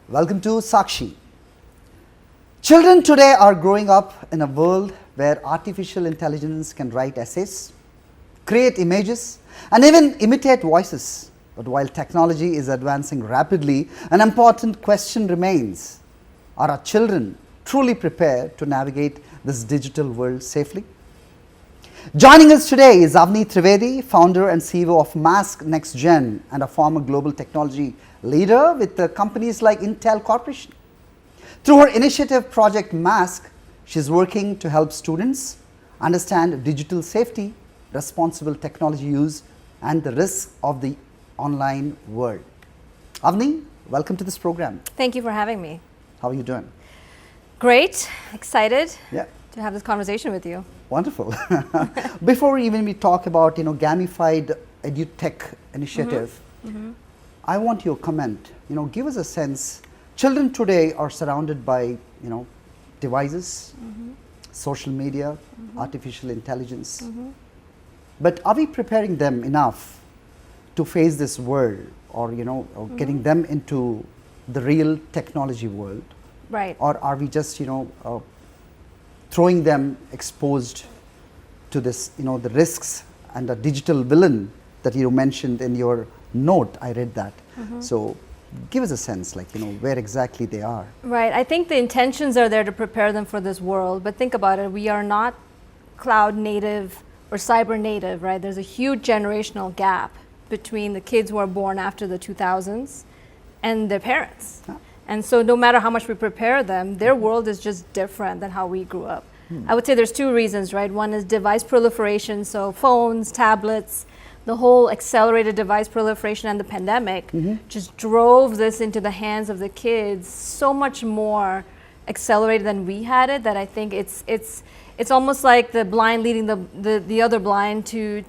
Welcome to Sakshi. Children today are growing up in a world where artificial intelligence can write essays, create images, and even imitate voices. But while technology is advancing rapidly, an important question remains. Are our children truly prepared to navigate this digital world safely? Joining us today is Avani Trivedi, founder and CEO of Mask Next Gen and a former global technology leader with companies like Intel Corporation. Through her initiative Project Mask, she is working to help students understand digital safety, responsible technology use, and the risks of the online world. Avani, welcome to this program. Thank you for having me. How are you doing? Great, excited to have this conversation with you. Wonderful. Before we talk about Gamified EduTech initiative, I want your comment. Give us a sense. Children today are surrounded by devices, social media, artificial intelligence. But are we preparing them enough to face this world, or or getting them into the real technology world? Right. Or are we just throwing them exposed to this the risks and the digital villain that you mentioned in your note? I read that. So give us a sense, where exactly they are. Right. I think the intentions are there to prepare them for this world, but think about it. We are not cloud native or cyber native, right? There's a huge generational gap between the kids who are born after the 2000s and their parents. And so no matter how much we prepare them, their world is just different than how we grew up. I would say there's two reasons, right? One is device proliferation, so phones, tablets, the whole accelerated device proliferation and the pandemic just drove this into the hands of the kids so much more accelerated than we had it, that I think it's almost like the blind leading the other blind to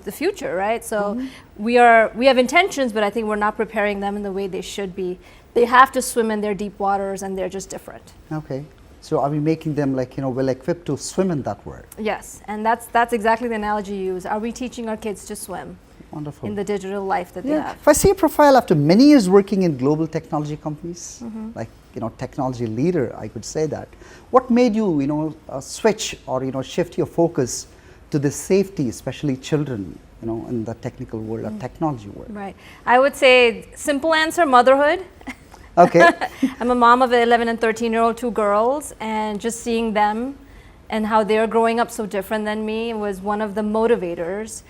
the future, right? So we have intentions, but I think we're not preparing them in the way they should be. They have to swim in their deep waters, and they're just different. Okay. So are we making them well equipped to swim in that world? Yes, and that's exactly the analogy you use. Are we teaching our kids to swim? Wonderful. In the digital life that they have? If I see a profile after many years working in global technology companies, like technology leader, I could say that. What made you switch or shift your focus to the safety, especially children, in the technical world or technology world? Right. I would say simple answer: motherhood. Okay. I'm a mom of an 11 and 13-year-old, two girls, and just seeing them and how they're growing up so different than me was one of the motivators.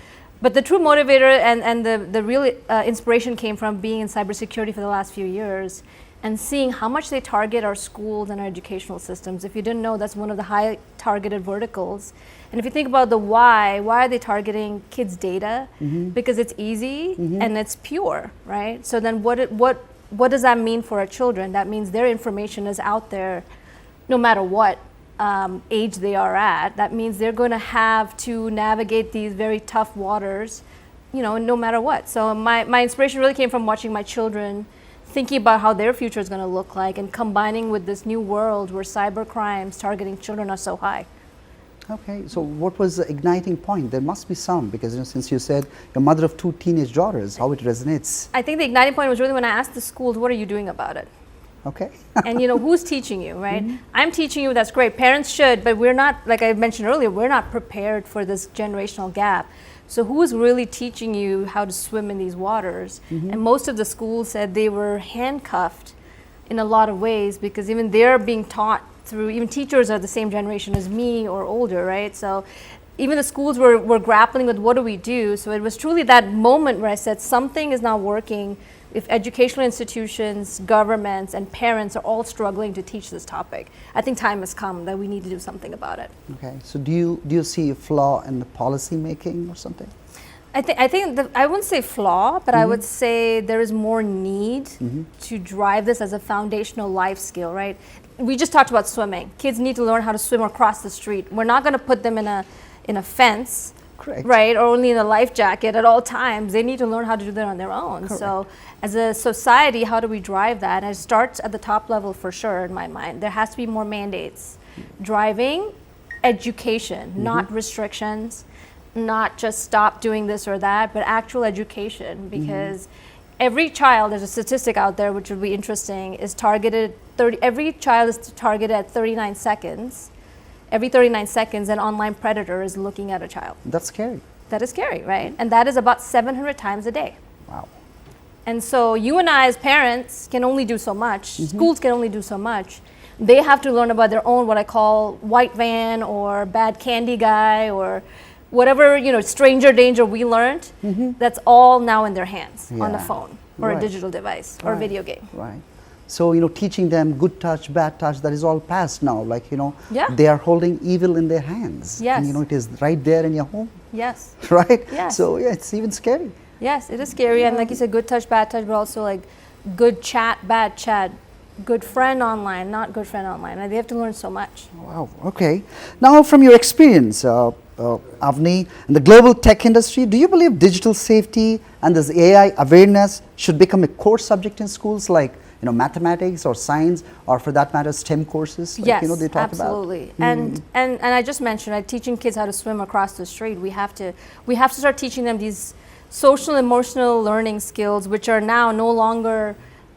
But the true motivator and the real inspiration came from being in cybersecurity for the last few years and seeing how much they target our schools and our educational systems. If you didn't know, that's one of the high targeted verticals. And if you think about the why are they targeting kids' data? Because it's easy and it's pure, right? So then what does that mean for our children? That means their information is out there no matter what age they are at. That means they're going to have to navigate these very tough waters, no matter what. So my inspiration really came from watching my children, thinking about how their future is going to look like, and combining with this new world where cyber crimes targeting children are so high. Okay, so what was the igniting point? There must be some, because since you said you're mother of two teenage daughters, how it resonates. I think the igniting point was really when I asked the schools, what are you doing about it? Okay. And who's teaching you, right? I'm teaching you, that's great. Parents should, but we're not, like I mentioned earlier, we're not prepared for this generational gap. So who's really teaching you how to swim in these waters? And most of the schools said they were handcuffed in a lot of ways, because even they're being taught through, even teachers are the same generation as me or older, right? So even the schools were grappling with what do we do? So it was truly that moment where I said something is not working if educational institutions, governments, and parents are all struggling to teach this topic. I think time has come that we need to do something about it. Okay, so do you see a flaw in the policy making or something? I think I wouldn't say flaw, but I would say there is more need to drive this as a foundational life skill, right? We just talked about swimming. Kids need to learn how to swim across the street. We're not going to put them in a fence, correct, right, or only in a life jacket at all times. They need to learn how to do that on their own. Correct. So as a society, how do we drive that? And it starts at the top level for sure in my mind. There has to be more mandates. Driving, education, not restrictions, not just stop doing this or that, but actual education, because every child, there's a statistic out there which would be interesting, is targeted every child is targeted at 39 seconds. Every 39 seconds, an online predator is looking at a child. That's scary. That is scary, right? And that is about 700 times a day. Wow. And so you and I as parents can only do so much. Schools can only do so much. They have to learn about their own, what I call white van or bad candy guy or whatever, stranger danger we learned. That's all now in their hands on the Yeah. phone or a Right. digital device or a video game. Right. So, teaching them good touch, bad touch, that is all past now. Like, Yeah. they are holding evil in their hands. Yes. And, it is right there in your home, Yes. right? Yes. So, yeah, it's even scary. Yes, it is scary. And like you said, good touch, bad touch, but also like good chat, bad chat, good friend online, not good friend online. And they have to learn so much. Wow, okay. Now, from your experience, Avani, in the global tech industry, do you believe digital safety and this AI awareness should become a core subject in schools like, mathematics or science, or for that matter, STEM courses? Like, Yes, they talk absolutely. About? And I just mentioned, like, teaching kids how to swim across the street. We have to start teaching them these social emotional learning skills, which are now no longer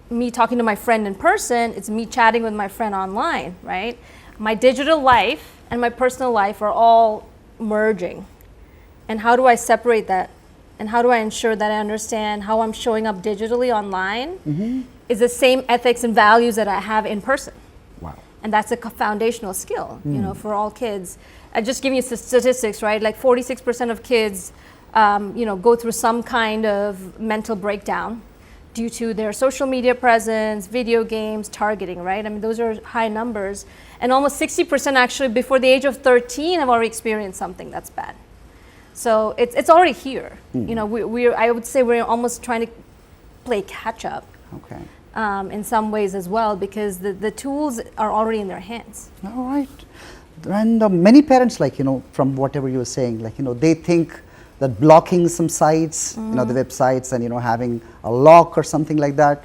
me talking to my friend in person. It's me chatting with my friend online, right? My digital life and my personal life are all merging. And how do I separate that? And how do I ensure that I understand how I'm showing up digitally online is the same ethics and values that I have in person? Wow. And that's a foundational skill, for all kids. I just give you statistics, right? Like 46% of kids, go through some kind of mental breakdown due to their social media presence, video games, targeting, right? I mean, those are high numbers. And almost 60% actually before the age of 13 have already experienced something that's bad. So it's already here. I would say we're almost trying to play catch up. Okay. In some ways as well, because the tools are already in their hands. All right. And many parents, like, from whatever you were saying, like, they think that blocking some sites, the websites and, having a lock or something like that,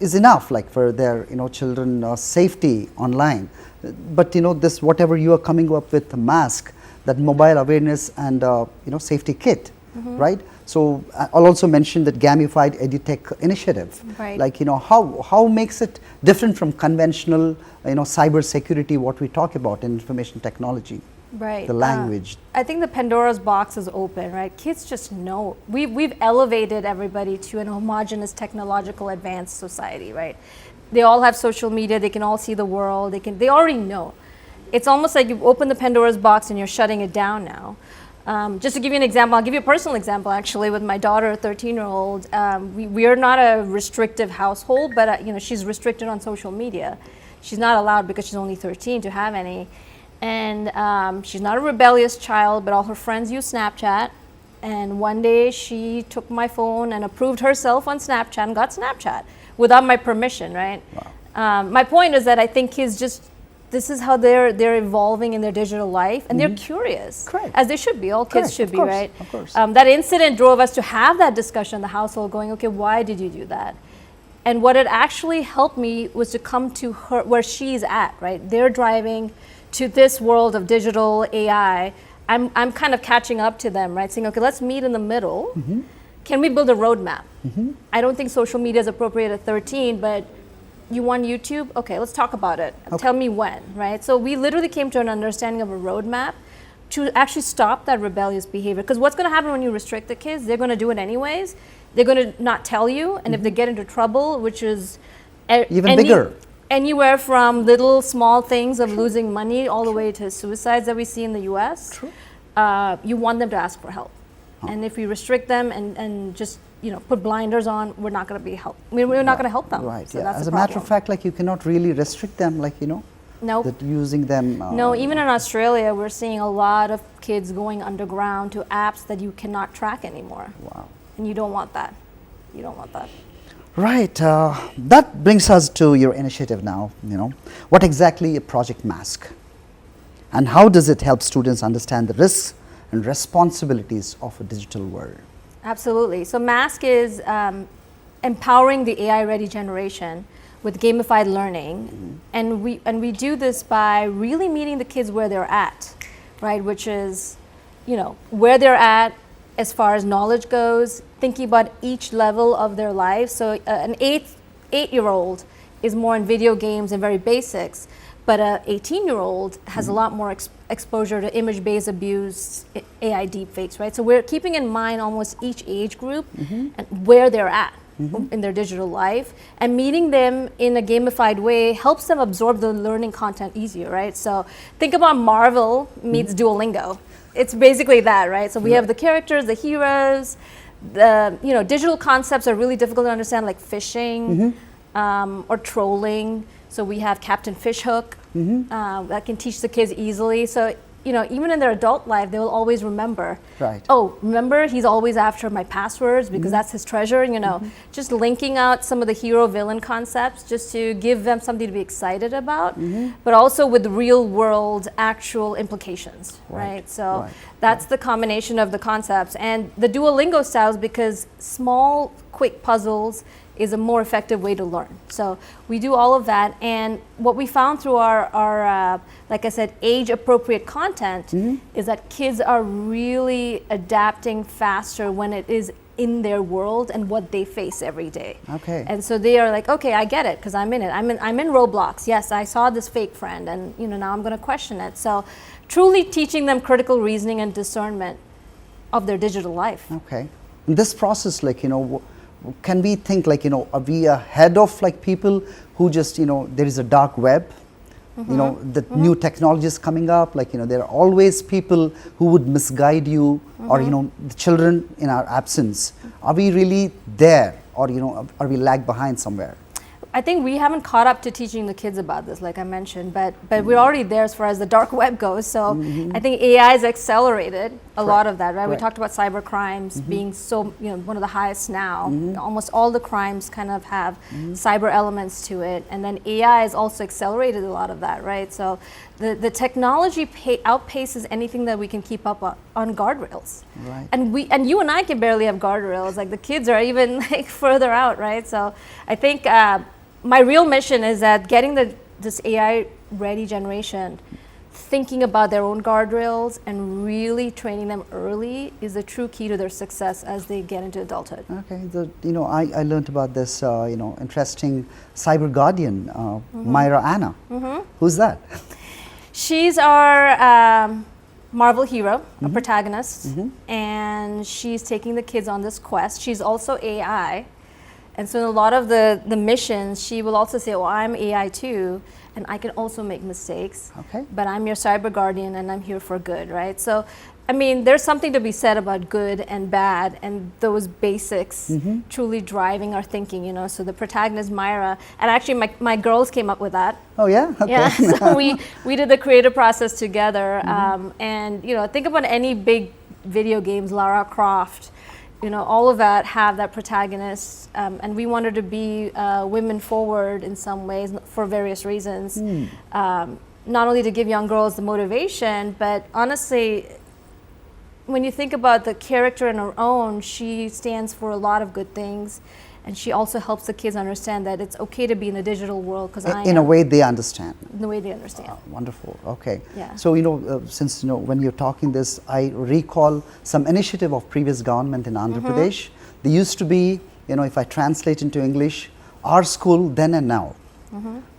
is enough, like, for their, children safety online. But, this, whatever you are coming up with, the mask, that mobile awareness and, safety kit, right? So I'll also mention that Gamified EduTech initiative. Right. Like, how makes it different from conventional, cyber security, what we talk about in information technology? Right. The language. I think the Pandora's box is open, right? Kids just know. We've elevated everybody to an homogenous technological advanced society, right? They all have social media, they can all see the world, they already know. It's almost like you open the Pandora's box and you're shutting it down now. Just to give you an example, I'll give you a personal example actually with my daughter, a 13-year-old. We are not a restrictive household, but she's restricted on social media. She's not allowed because she's only 13 to have any. And she's not a rebellious child, but all her friends use Snapchat. And one day she took my phone and approved herself on Snapchat and got Snapchat without my permission, right? Wow. My point is that I think kids this is how they're evolving in their digital life, and they're curious, Correct. as they should be. All kids Correct, should of be, course, right? of course. That incident drove us to have that discussion in the household, going, okay, why did you do that? And what it actually helped me was to come to her where she's at, right? They're driving to this world of digital AI. I'm kind of catching up to them, right? Saying, okay, let's meet in the middle. Can we build a roadmap? I don't think social media is appropriate at 13, but you want YouTube? Okay, let's talk about it. Okay. Tell me when, right? So we literally came to an understanding of a roadmap to actually stop that rebellious behavior. Because what's going to happen when you restrict the kids? They're going to do it anyways. They're going to not tell you. And if they get into trouble, which is Even bigger. Anywhere from little small things of losing money all the way to suicides that we see in the US, you want them to ask for help. And if we restrict them and just put blinders on, we're not going to be help. We're not going to help them. Right. So Yeah. that's As the a matter of problem. fact, like, you cannot really restrict them, like, Nope. that using them. No, even in Australia, we're seeing a lot of kids going underground to apps that you cannot track anymore. Wow. And you don't want that. You don't want that. Right. That brings us to your initiative now. What exactly a Project Mask? And how does it help students understand the risks and responsibilities of a digital world? Absolutely. So Mask is empowering the AI-ready generation with gamified learning, and we do this by really meeting the kids where they're at, right? Which is, where they're at as far as knowledge goes, thinking about each level of their life. So an 8-year-old is more in video games and very basics, but a 18-year-old has a lot more exposure to image-based abuse, AI deepfakes, right? So we're keeping in mind almost each age group and where they're at in their digital life, and meeting them in a gamified way helps them absorb the learning content easier, right? So think about Marvel meets Duolingo. It's basically that, right? So we have the characters, the heroes, the digital concepts are really difficult to understand, like phishing or trolling. So we have Captain Fishhook that can teach the kids easily. So even in their adult life, they will always remember. Right. Oh, remember, he's always after my passwords because that's his treasure. Just linking out some of the hero-villain concepts just to give them something to be excited about, but also with real-world actual implications, right? So that's the combination of the concepts and the Duolingo styles, because small, quick puzzles is a more effective way to learn. So we do all of that, and what we found through our like I said, age-appropriate content is that kids are really adapting faster when it is in their world and what they face every day. Okay. And so they are like, okay, I get it, because I'm in it. I'm in Roblox. Yes, I saw this fake friend, and now I'm going to question it. So truly teaching them critical reasoning and discernment of their digital life. Okay. In this process, can we think are we ahead of people who just there is a dark web, the new technologies coming up, there are always people who would misguide you, or the children in our absence. Are we really there, or are we lag behind somewhere? I think we haven't caught up to teaching the kids about this, like I mentioned, but we're already there as far as the dark web goes. So I think AI has accelerated a lot of that, right? We talked about cyber crimes being so, one of the highest now. Almost all the crimes kind of have cyber elements to it, and then AI has also accelerated a lot of that, right? So the technology outpaces anything that we can keep up on guardrails. Right. And you and I can barely have guardrails. Like the kids are even further out, right? So I think my real mission is that getting this AI-ready generation thinking about their own guardrails and really training them early is the true key to their success as they get into adulthood. Okay, I learned about this interesting cyber guardian, Myra Anna. Who's that? She's our Marvel hero, a protagonist, and she's taking the kids on this quest. She's also AI. And so in a lot of the missions, she will also say, well, I'm AI too, and I can also make mistakes. Okay. But I'm your cyber guardian, and I'm here for good, right? So, I mean, there's something to be said about good and bad, and those basics truly driving our thinking, So the protagonist, Myra, and actually my girls came up with that. Oh, yeah? Okay. Yeah, so we did the creative process together. And, think about any big video games, Lara Croft, all of that have that protagonist, and we wanted to be women forward in some ways for various reasons. Not only to give young girls the motivation, but honestly, when you think about the character in her own, she stands for a lot of good things, and she also helps the kids understand that it's okay to be in the digital world, because in a way they understand. In the way they understand. Wonderful. Okay. Yeah. So since when you're talking this, I recall some initiative of previous government in Andhra Pradesh. They used to be, if I translate into English, our school then and now.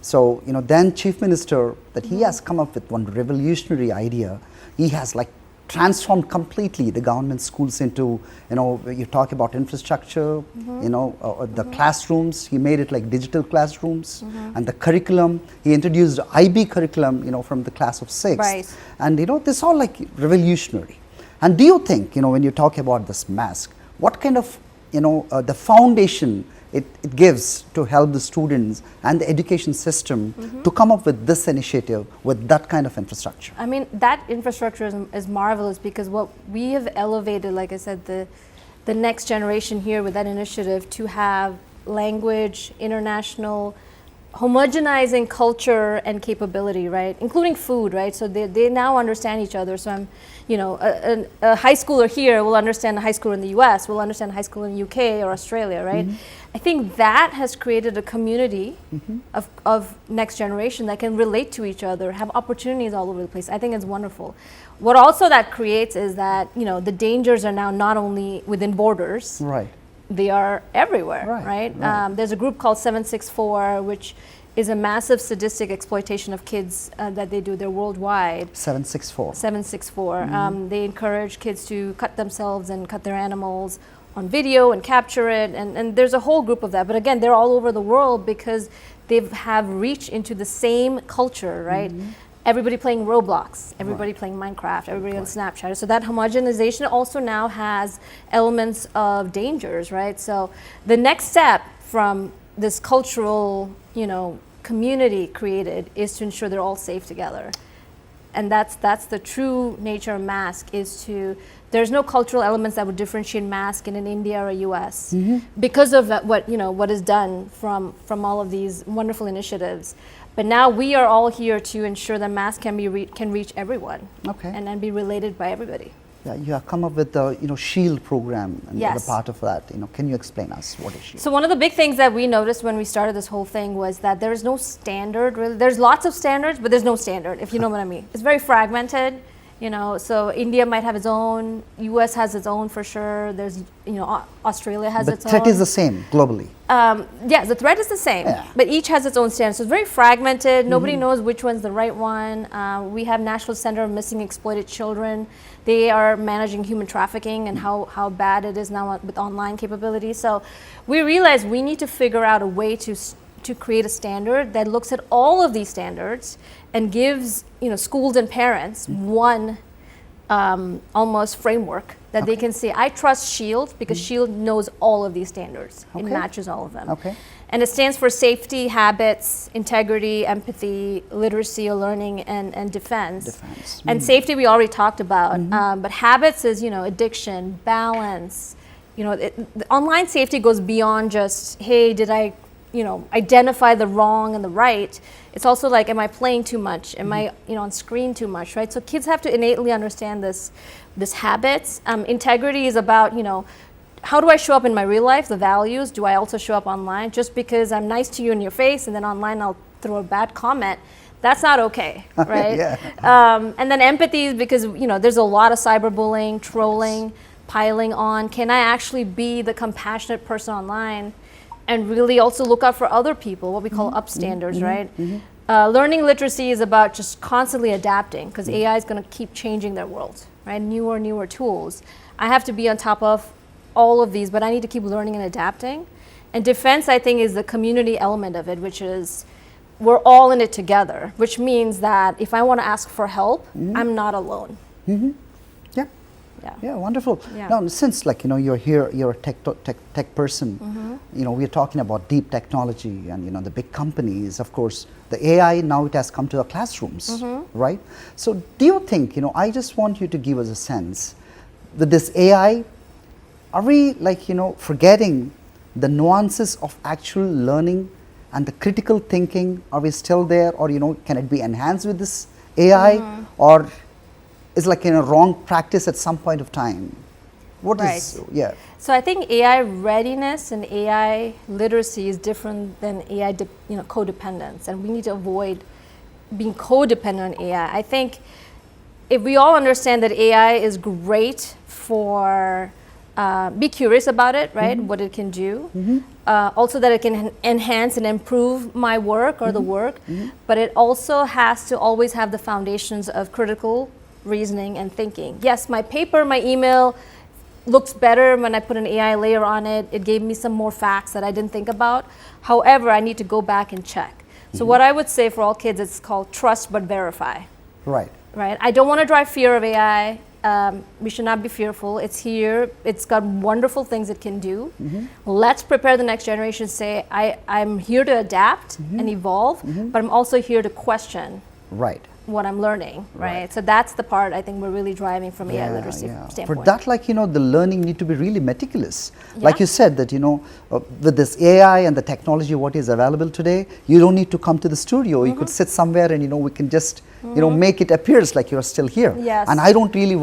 So then Chief Minister, that he has come up with one revolutionary idea. He has transformed completely the government schools into, you talk about infrastructure, the classrooms, he made it like digital classrooms, and the curriculum, he introduced IB curriculum, from the class of 6th. Right. And this all revolutionary. And do you think, when you talk about this mask, what kind of, the foundation it gives to help the students and the education system to come up with this initiative with that kind of infrastructure? I mean, that infrastructure is marvelous, because what we have elevated, like I said, the next generation here with that initiative to have language, international homogenizing culture and capability, right? Including food, right? So they now understand each other. So I'm, a high schooler here will understand a high schooler in the US, will understand a high schooler in the UK or Australia, right? I think that has created a community of next generation that can relate to each other, have opportunities all over the place. I think it's wonderful. What also that creates is that, the dangers are now not only within borders. Right. They are everywhere, right? There's a group called 764, which is a massive sadistic exploitation of kids that they do. They're worldwide. 764. 764. They encourage kids to cut themselves and cut their animals on video and capture it. And there's a whole group of that. But again, they're all over the world because they have reached into the same culture, right? Everybody playing Roblox, everybody playing Minecraft, everybody on Snapchat. So that homogenization also now has elements of dangers, right? So the next step from this cultural, community created is to ensure they're all safe together. And that's the true nature of mask, is there's no cultural elements that would differentiate mask in an India or a US because of that, what is done from all of these wonderful initiatives. But now we are all here to ensure that mask can reach everyone, and then be related by everybody. Yeah, you have come up with the SHIELD program, and the part of that. Can you explain us what is SHIELD? So one of the big things that we noticed when we started this whole thing was that there is no standard. Really, there's lots of standards, but there's no standard. If you know what I mean, it's very fragmented. So India might have its own, US has its own for sure. There's, Australia has its own. The threat is the same globally. Yes, the threat is the same, but each has its own standards. So it's very fragmented. Nobody knows which one's the right one. We have National Center of Missing Exploited Children. They are managing human trafficking and how bad it is now with online capabilities. So we realized we need to figure out a way to create a standard that looks at all of these standards and gives schools and parents one almost framework that they can say, I trust SHIELD because SHIELD knows all of these standards. It matches all of them. And it stands for safety, habits, integrity, empathy, literacy or learning, and defense. And safety we already talked about, but habits is addiction, balance. The online safety goes beyond just, hey, did I identify the wrong and the right. It's also like, am I playing too much? Am I, on screen too much, right? So kids have to innately understand this habits. Integrity is about, how do I show up in my real life, the values? Do I also show up online? Just because I'm nice to you in your face and then online I'll throw a bad comment, that's not okay, right? And then empathy is because, there's a lot of cyberbullying, trolling, piling on. Can I actually be the compassionate person online and really also look out for other people, what we call upstanders, right? Learning literacy is about just constantly adapting because AI is going to keep changing their world, right? Newer tools. I have to be on top of all of these, but I need to keep learning and adapting. And defense, I think, is the community element of it, which is we're all in it together, which means that if I want to ask for help, I'm not alone. Yeah, wonderful. Now, since you're here, you're a tech person. We're talking about deep technology and the big companies. Of course, the AI now it has come to our classrooms, right? So, do you think I just want you to give us a sense that this AI, are we forgetting the nuances of actual learning and the critical thinking? Are we still there, or can it be enhanced with this AI, or is in a wrong practice at some point of time? What is, So I think AI readiness and AI literacy is different than AI codependence, and we need to avoid being codependent on AI. I think if we all understand that AI is great for, be curious about it, right? What it can do. Also that it can enhance and improve my work or the work, but it also has to always have the foundations of critical reasoning and thinking. Yes, my paper, my email looks better when I put an AI layer on it. It gave me some more facts that I didn't think about. However, I need to go back and check. So what I would say for all kids, it's called trust but verify. Right. I don't want to drive fear of AI. We should not be fearful. It's here. It's got wonderful things it can do. Let's prepare the next generation. Say, I'm here to adapt and evolve, but I'm also here to question. what I'm learning, right? Right. So that's the part I think we're really driving from AI literacy For standpoint. that, like, the learning need to be really meticulous. Yeah. Like you said that, with this AI and the technology what is available today, you don't need to come to the studio. You could sit somewhere and, we can just, make it appears like you're still here. Yes. And I don't really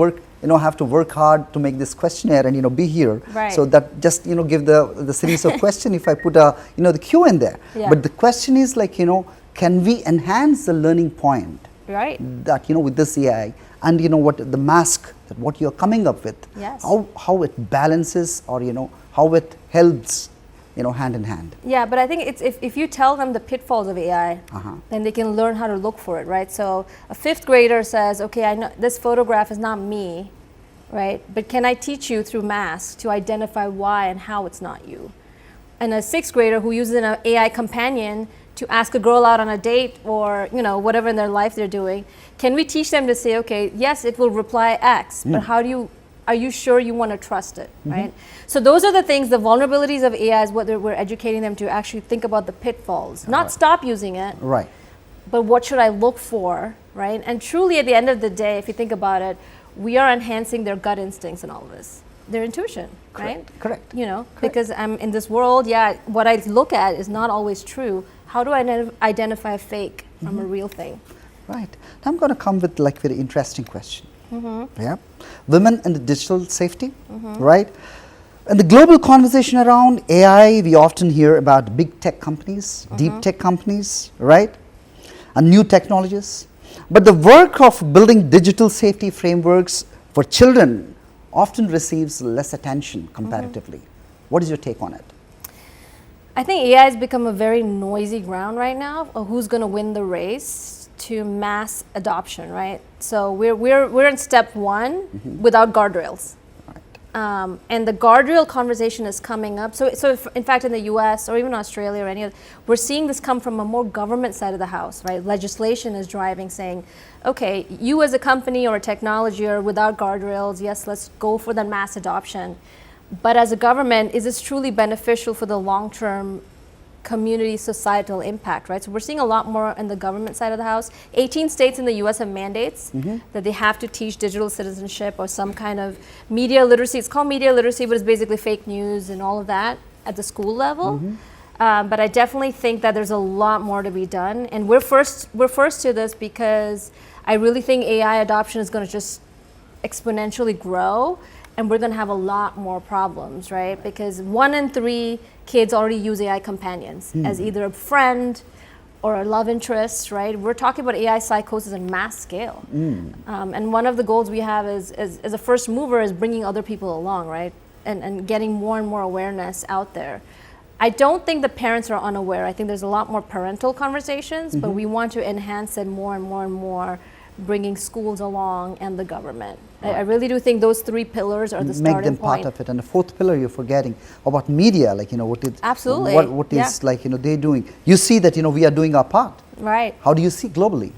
have to work hard to make this questionnaire and, be here. Right. So that just, give the series of question if I put the Q in there. Yeah. But the question is like, can we enhance the learning point? Right. That with this AI and what the mask that what you're coming up with, Yes. how it balances or how it helps hand in hand. Yeah, but I think it's if you tell them the pitfalls of AI, Uh-huh. then they can learn how to look for it, right? So a 5th grader says, okay, I know this photograph is not me, right? But can I teach you through masks to identify why and how it's not you? And a 6th grader who uses an AI companion to ask a girl out on a date or whatever in their life they're doing, can we teach them to say, okay, yes, it will reply X, but are you sure you want to trust it, right? So those are the things, the vulnerabilities of AI is what we're educating them to actually think about the pitfalls, not stop using it, Right. but what should I look for, right? And truly at the end of the day, if you think about it, we are enhancing their gut instincts in all of this, their intuition, right? Correct. Because I'm in this world, what I look at is not always true. How do I identify a fake from a real thing? Right. Now I'm going to come with like very interesting question. Yeah. Women and the digital safety, right? And the global conversation around AI, we often hear about big tech companies, deep tech companies, right? And new technologies. But the work of building digital safety frameworks for children often receives less attention comparatively. What is your take on it? I think AI has become a very noisy ground right now of who's going to win the race to mass adoption, right? So we're in step 1 without guardrails. And the guardrail conversation is coming up. So if, in fact, in the US or even Australia or any other, we're seeing this come from a more government side of the house, right? Legislation is driving, saying, okay, you as a company or a technology are without guardrails, yes, let's go for the mass adoption. But as a government, is this truly beneficial for the long-term community societal impact, right? So we're seeing a lot more in the government side of the house. 18 states in the US have mandates that they have to teach digital citizenship or some kind of media literacy. It's called media literacy, but it's basically fake news and all of that at the school level. But I definitely think that there's a lot more to be done. And we're first to this because I really think AI adoption is going to just exponentially grow. And we're going to have a lot more problems, right? Because 1 in 3 kids already use AI companions as either a friend or a love interest, right? We're talking about AI psychosis on mass scale. And one of the goals we have is, as a first mover, is bringing other people along, right? And getting more and more awareness out there. I don't think the parents are unaware. I think there's a lot more parental conversations, but we want to enhance it more and more and more, bringing schools along and the government. I really do think those 3 pillars are the starting point. Make them part of it. And the 4th pillar you're forgetting about media, like, what is, absolutely. What is like, they doing. You see that, we are doing our part. Right. How do you see globally?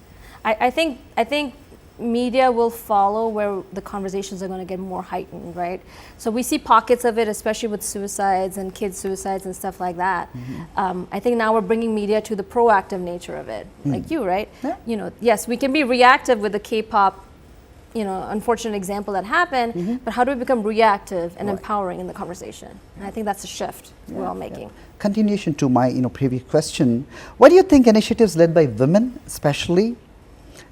I think media will follow where the conversations are going to get more heightened, right? So we see pockets of it, especially with suicides and kids' suicides and stuff like that. I think now we're bringing media to the proactive nature of it, like you, right? Yeah. Yes, we can be reactive with the K-pop, unfortunate example that happened, but how do we become reactive and empowering in the conversation? And I think that's a shift we're all making. Continuation to my, previous question, what do you think initiatives led by women, especially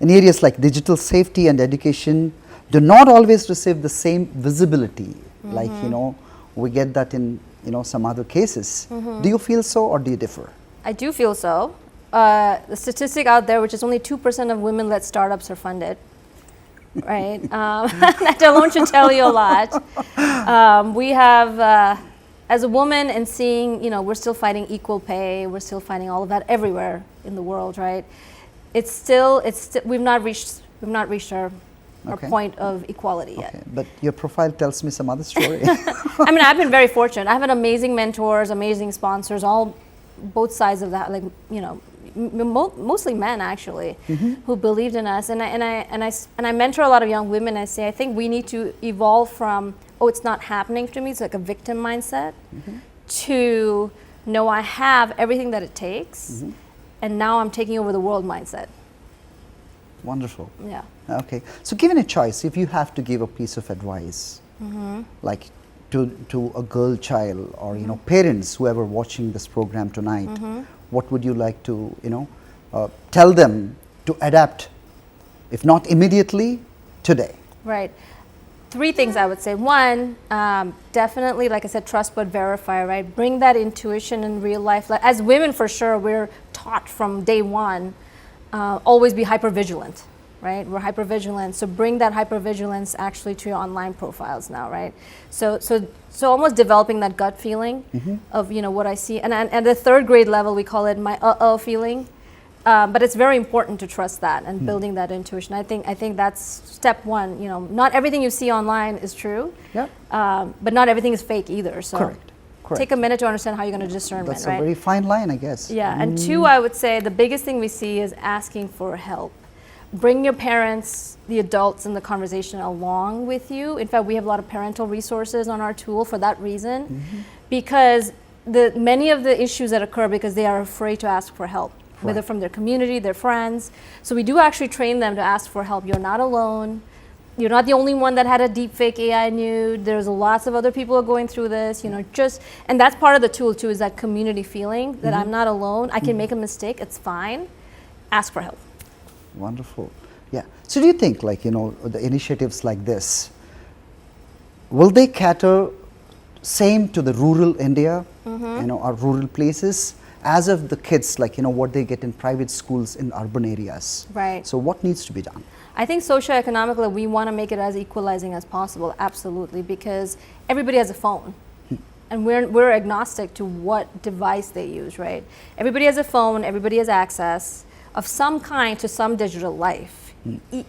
in areas like digital safety and education, do not always receive the same visibility, like, we get that in, some other cases. Do you feel so or do you differ? I do feel so. The statistic out there, which is only 2% of women-led startups are funded, right? That alone should tell you a lot. We have, as a woman and seeing, we're still fighting equal pay, we're still fighting all of that everywhere in the world, right? It's still, we've not reached our point of equality yet. But your profile tells me some other story. I mean, I've been very fortunate. I have amazing mentors, amazing sponsors, both sides of that, like, mostly men actually, who believed in us. And I mentor a lot of young women. I say, I think we need to evolve from, oh, it's not happening to me, it's like a victim mindset, to, no, I have everything that it takes, and now I'm taking over the world mindset. Wonderful. Yeah. Okay. So given a choice, if you have to give a piece of advice, like to a girl child or, you know, parents, whoever watching this program tonight, what would you like to, you know, tell them to adapt, if not immediately, today? Right. Three things I would say. One, definitely, like I said, trust but verify, right? Bring that intuition in real life. Like, as women, for sure, we're taught from day one, always be hypervigilant, right? We're hypervigilant. So bring that hypervigilance actually to your online profiles now, right? So almost developing that gut feeling of, you know, what I see. And at the third grade level, we call it my feeling. But it's very important to trust that and building that intuition. I think that's step one. You know, not everything you see online is true, but not everything is fake either. So Correct. take a minute to understand how you're going to discern, That's right? a very fine line, I guess. Yeah, and two, I would say the biggest thing we see is asking for help. Bring your parents, the adults in the conversation along with you. In fact, we have a lot of parental resources on our tool for that reason, because many of the issues that occur because they are afraid to ask for help. Whether from their community, their friends. So we do actually train them to ask for help. You're not alone. You're not the only one that had a deep fake AI nude. There's lots of other people are going through this, you know, and that's part of the tool too, is that community feeling that I'm not alone. I can make a mistake, it's fine. Ask for help. Wonderful. Yeah. So do you think, like, you know, the initiatives like this, will they cater same to the rural India, you know, or rural places? As of the kids, like, you know, what they get in private schools in urban areas. Right. So what needs to be done? I think socioeconomically, we want to make it as equalizing as possible, absolutely, because everybody has a phone. And we're agnostic to what device they use, right? Everybody has a phone, everybody has access of some kind to some digital life.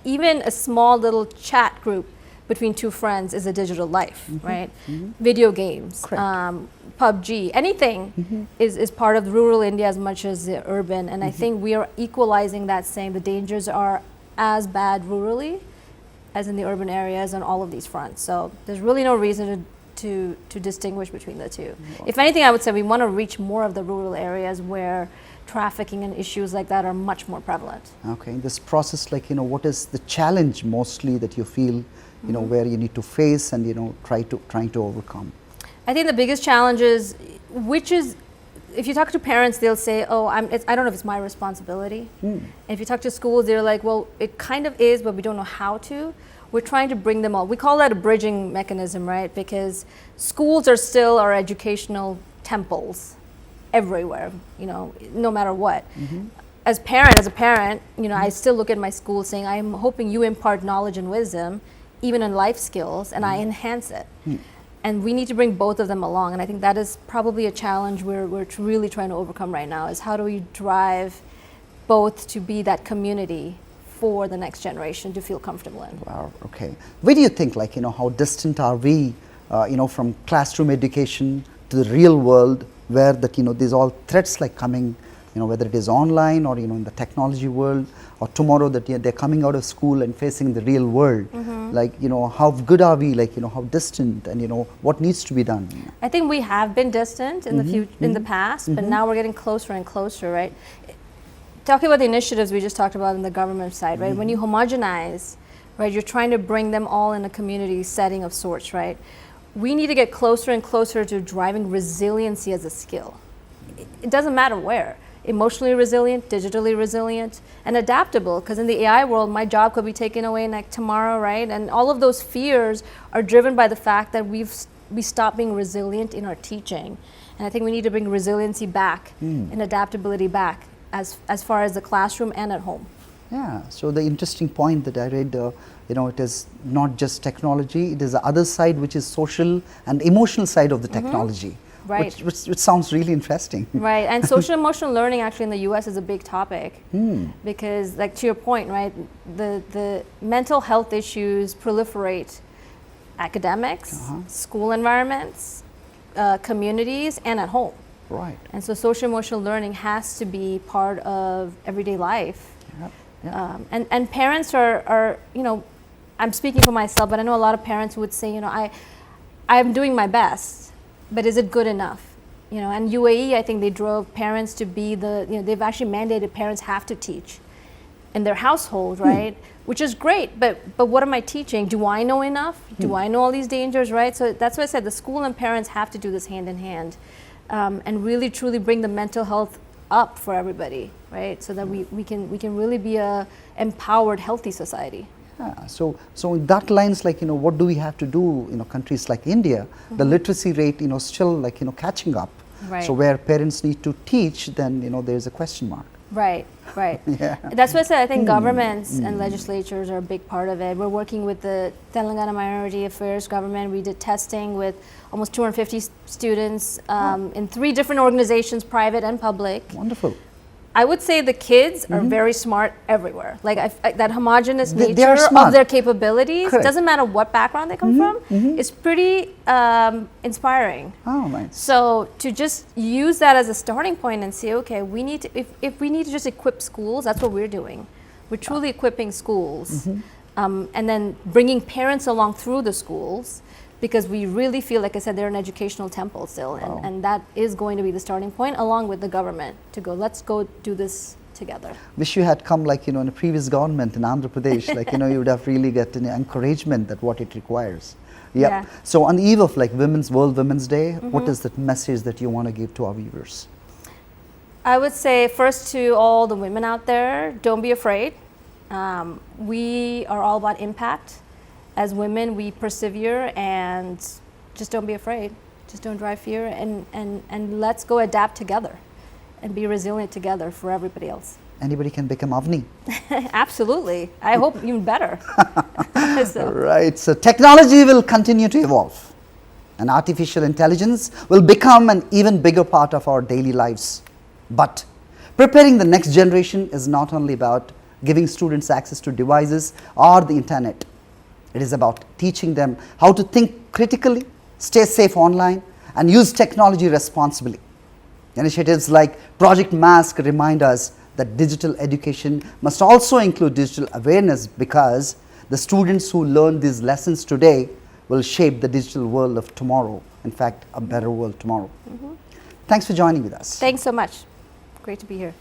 Even a small little chat group between two friends is a digital life, right? Video games, PUBG, anything is part of rural India as much as the urban. And I think we are equalizing that, saying the dangers are as bad rurally as in the urban areas on all of these fronts. So there's really no reason to distinguish between the two. If anything, I would say we want to reach more of the rural areas where trafficking and issues like that are much more prevalent. Okay, this process, like, you know, what is the challenge mostly that you feel, you know, where you need to face and, you know, trying to overcome? I think the biggest challenge is, which is, if you talk to parents, they'll say, oh, I don't know if it's my responsibility. And if you talk to schools, they're like, well, it kind of is, but we don't know how to. We're trying to bring them all. We call that a bridging mechanism, right? Because schools are still our educational temples everywhere, you know, no matter what. As a parent, you know, I still look at my school saying, I'm hoping you impart knowledge and wisdom, even in life skills, and I enhance it. And we need to bring both of them along. And I think that is probably a challenge we're really trying to overcome right now, is how do we drive both to be that community for the next generation to feel comfortable in. Wow, okay. Where do you think, like, you know, how distant are we, you know, from classroom education to the real world, where that, you know, these all threats like coming, you know, whether it is online or, you know, in the technology world, or tomorrow that they're coming out of school and facing the real world. Like, you know, how good are we, like, you know, how distant, and, you know, what needs to be done? I think we have been distant in the future, in the past, but now we're getting closer and closer, right? Talking about the initiatives we just talked about in the government side, right? When you homogenize, right, you're trying to bring them all in a community setting of sorts, right? We need to get closer and closer to driving resiliency as a skill. It doesn't matter where. Emotionally resilient, digitally resilient, and adaptable, because in the AI world, my job could be taken away like tomorrow, right? And all of those fears are driven by the fact that we stopped being resilient in our teaching. And I think we need to bring resiliency back and adaptability back as far as the classroom and at home. Yeah, so the interesting point that I read, you know, it is not just technology, it is the other side, which is social and emotional side of the technology. Right. Which sounds really interesting. Right, and social emotional learning actually in the US is a big topic because, like, to your point, right, the mental health issues proliferate academics, school environments, communities, and at home. Right. And so social emotional learning has to be part of everyday life. And parents are, you know, I'm speaking for myself, but I know a lot of parents would say, you know, I'm doing my best, but is it good enough? You know, and UAE, I think they drove parents to be you know, they've actually mandated parents have to teach. in their household, right? Which is great, but what am I teaching? Do I know enough? Do I know all these dangers, right? So that's why I said the school and parents have to do this hand in hand, and really truly bring the mental health up for everybody, right? So that we can really be a empowered, healthy society. Yeah, so in that lines, like, what do we have to do? Countries like India, the literacy rate, still like, catching up. Right. So where parents need to teach, then, there's a question mark. Right. Yeah. That's why I said I think governments and legislatures are a big part of it. We're working with the Telangana Minority Affairs government. We did testing with almost 250 students in 3 different organizations, private and public. Wonderful. I would say the kids are very smart everywhere. Like that homogenous They nature are smart. of their capabilities, Correct. doesn't matter what background they come from, is pretty inspiring. Oh, nice. So to just use that as a starting point and say, okay, we need to, if we need to just equip schools, that's what we're doing. We're truly equipping schools, and then bringing parents along through the schools, because we really feel, like I said, they're an educational temple still, and that is going to be the starting point, along with the government, to go, let's go do this together. Wish you had come, like, in a previous government in Andhra Pradesh, like, you would have really get an encouragement that what it requires. Yep. Yeah. So on the eve of like World Women's Day, what is the message that you want to give to our viewers? I would say first to all the women out there, don't be afraid. We are all about impact. As women, we persevere, and just don't be afraid. Just don't drive fear, and let's go adapt together and be resilient together for everybody else. Anybody can become Avani. Absolutely. I hope even better. Right. So technology will continue to evolve, and artificial intelligence will become an even bigger part of our daily lives. But preparing the next generation is not only about giving students access to devices or the internet. It is about teaching them how to think critically, stay safe online, and use technology responsibly. Initiatives like Project Mask remind us that digital education must also include digital awareness, because the students who learn these lessons today will shape the digital world of tomorrow. In fact, a better world tomorrow. Thanks for joining with us. Thanks so much. Great to be here.